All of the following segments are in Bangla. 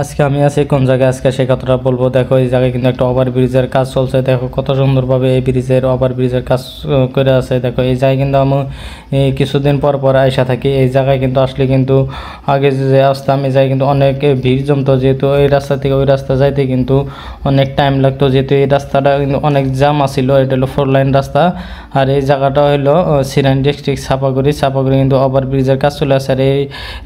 আজকে আমি আছি কোন জায়গায়, আজকে সেই কথাটা বলবো। দেখো এই জায়গায় কিন্তু একটা ওভার ব্রিজের কাজ চলছে। দেখো কত সুন্দরভাবে এই ব্রিজের ওভার ব্রিজের কাজ করে আছে। দেখো এই জায়গায় কিন্তু আমি কিছুদিন পর পর আইসা থাকি। এই জায়গায় কিন্তু আসলে কিন্তু আগে যে আসতাম এই জায়গায় কিন্তু অনেক ভিড় জমতো, যেহেতু এই রাস্তা থেকে ওই রাস্তা যাইতে কিন্তু অনেক টাইম লাগতো, যেহেতু এই রাস্তাটা কিন্তু অনেক জাম আসিল। এটা হলো 4 লাইন রাস্তা। আর এই জায়গাটা হলো সিরান ডিস্ট্রিক্ট ছাপাগুড়ি কিন্তু ওভার ব্রিজের কাজ চলে আসে। আর এই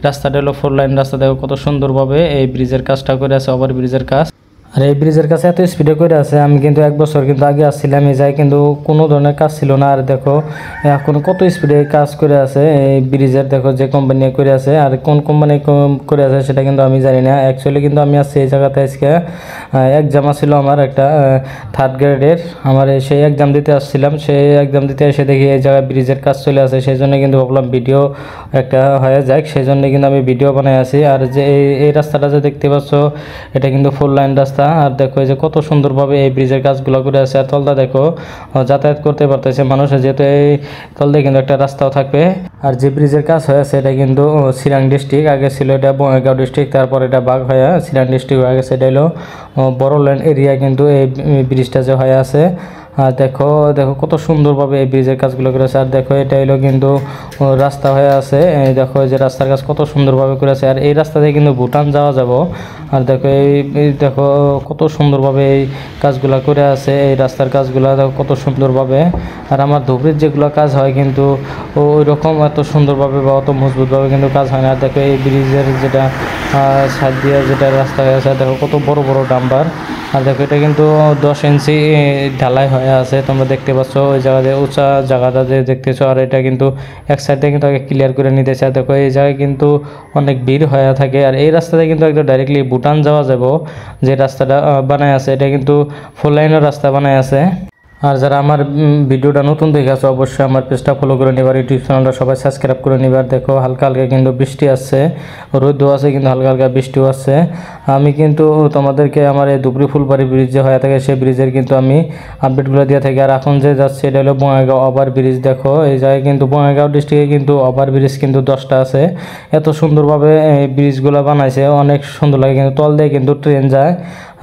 রাস্তাটা হলো 4 লাইন রাস্তা। দেখো কত সুন্দরভাবে এই ব্রিজের কাজটা করে আছে, ওভার ব্রিজের কাজ। আর এই ব্রিজের কাছে এত স্পিডে করে আছে, আমি কিন্তু 1 বছর কিন্তু আগে আসছিলাম এই জায়গায়, কিন্তু কোনো ধরনের কাজ ছিল না। আর দেখো এখন কত স্পিডে কাজ করে আছে এই ব্রিজের। দেখো যে কোম্পানি করে আছে, আর কোন কোম্পানি করে আছে সেটা কিন্তু আমি জানি না। অ্যাকচুয়ালি কিন্তু আমি আসছি এই জায়গাতে আজকে এক্সাম ছিল আমার একটা 3rd গ্রেডের। আমার সেই এক্সাম দিতে আসছিলাম, সেই এক্সাম দিতে এসে দেখি এই জায়গায় ব্রিজের কাজ চলে আসে। সেই জন্য কিন্তু ভাবলাম ভিডিও একটা হয়ে যাক, সেই জন্য কিন্তু আমি ভিডিও বানাই আছি। আর যে এই রাস্তাটা যে দেখতে পাচ্ছ এটা কিন্তু 4 লাইন রাস্তা। আর দেখো এই যে কত সুন্দরভাবে এই ব্রিজের কাজগুলো করে আছে। আর তলটা দেখো যাতায়াত করতে পারতেছে মানুষ, যেহেতু এই তলতে কিন্তু একটা রাস্তাও থাকবে। আর যে ব্রিজের কাজ হয়েছে এটা কিন্তু চিরাং ডিস্ট্রিক্ট, আগে ছিল এটা বঙাইগাঁও ডিস্ট্রিক্ট, তারপর এটা ভাগ হয়ে চিরাং ডিস্ট্রিক্ট হয়ে গেছে। এটা হলো বড়োল্যান্ড এরিয়া কিন্তু এই ব্রিজটা যে হয়ে আছে। আর দেখো কত সুন্দরভাবে এই ব্রিজের কাজগুলো করেছে। আর দেখো এটা হলো কিন্তু রাস্তা হয়ে আছে। এই দেখো যে রাস্তার কাজ কত সুন্দরভাবে করেছে। আর এই রাস্তা দিয়ে কিন্তু ভুটান যাওয়া যাব। আর দেখো এই দেখো কত সুন্দরভাবে এই কাজগুলো করে আছে, এই রাস্তার কাজগুলো দেখো কত সুন্দরভাবে। আর আমার ধুবড়ির যেগুলো কাজ হয় কিন্তু ওই রকম এত সুন্দরভাবে বা অত মজবুতভাবে কিন্তু কাজ হয় না। আর দেখো এই ব্রিজের যেটা সাইড দিয়ে যেটা রাস্তা হয়ে আছে, দেখো কত বড় বড় ডাম্পার। আর দেখো এটা কিন্তু 10 ইঞ্চি ঢালাই হয়ে আছে, তোমরা দেখতে পাচ্ছ ওই জায়গাতে উঁচা জায়গাটা যে দেখতেছো। আর এটা কিন্তু এক সাইডে কিন্তু আগে ক্লিয়ার করে নিতেছে। আর দেখো এই জায়গায় কিন্তু অনেক ভিড় হয়ে থাকে। আর এই রাস্তাতে কিন্তু একদম ডাইরেক্টলি ভুটান যাওয়া যাব, যে রাস্তাটা বানায় আছে এটা কিন্তু 4 লাইনের রাস্তা বানায় আছে। আর যারা আমার ভিডিওটা নতুন দেখে আছে অবশ্যই আমার পেজটা ফলো করে নেবার, ইউটিউব চ্যানেলটা সবাই সাবস্ক্রাইব করে নেবার। দেখো হালকা হালকা কিন্তু বৃষ্টি আসছে, রোদও আছে কিন্তু হালকা হালকা বৃষ্টিও আছে। আমি কিন্তু তোমাদেরকে আমার এই ধুবড়ি ফুলবাড়ি ব্রিজ যে হয়ে থাকে সেই ব্রিজের কিন্তু আমি আপডেটগুলো দিয়ে থাকি। আর এখন যে যাচ্ছে এটা হলো বঙাইগাঁও ওভার ব্রিজ। দেখো এই জায়গায় কিন্তু বঙাইগাঁও ডিস্ট্রিক্টে কিন্তু ওভার ব্রিজ কিন্তু 10টা আছে। এত সুন্দরভাবে এই ব্রিজগুলো বানাইছে, অনেক সুন্দর লাগে, কিন্তু তল দিয়ে কিন্তু ট্রেন যায়।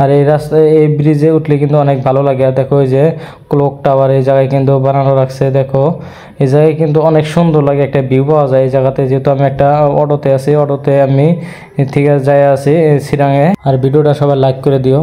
আর এই রাস্তায় এই ব্রিজে উঠলে কিন্তু অনেক ভালো লাগে। আর দেখো ওই যে ক্লক টাওয়ার এই জায়গায় কিন্তু বানানো রাখছে। দেখো এই জায়গায় কিন্তু অনেক সুন্দর লাগে, একটা ভিউ পাওয়া যায় এই জায়গাতে। যেহেতু আমি একটা অটোতে আছি, অটোতে আমি ঠিক আছে যাই আছি চিরাঙে। আর ভিডিওটা সবাই লাইক করে দিও।